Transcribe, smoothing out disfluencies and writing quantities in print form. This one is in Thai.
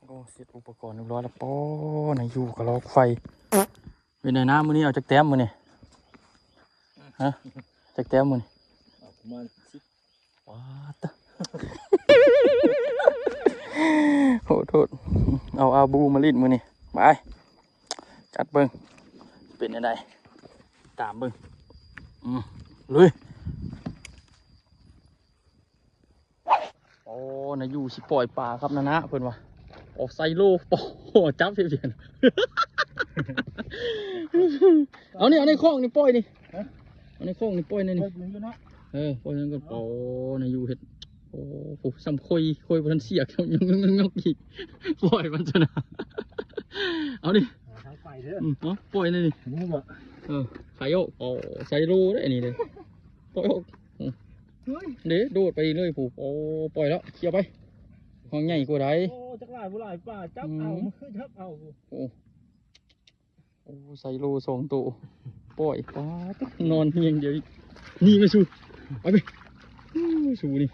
โอ้เสร็จอุปกรณ์เรียบร้อยแล้วป้อนายอยู่กับล็อกไฟเป็นไงน้ำมือนี้เอาจากแต้มมือนี่ฮะจากแต้มมือนี่ประมาณ10ว้าตะ โหโทษเอาอาบูมาลีดมือนี่ไปจัดเบิ้งเป็นยังไงตามเบิ้งลุยโอ้นายอยู่สิปล่อยปลาครับนะเพื่อนวะออกไซโลโอ้จับเพียนเอานี่คล้องนี่ปล่อยนี่เอาในคล้องนี่ปล่อยนี่ปล่อยนั่นก็โอ้นายอยู่เห็ดโอ้โหซ้ำคุยบนเสียกยังอีกปล่อยมันชนะเอาดิปล่อยนี่ไซโยโอ้ไซโลได้นี่เลยปล่อยเดี๋ยวโดดไปเลยผูกโอ้ปล่อยแล้วเคลียร์ไปห้องใหญ่กว่าไรโอ้จักหลายผู้หลายป่าจับเอาจับเอาโอ้ไซโล2 ตัวปล่อยป้านอนเพียงเดียวนี่ไม่สู้ไปสู้นี่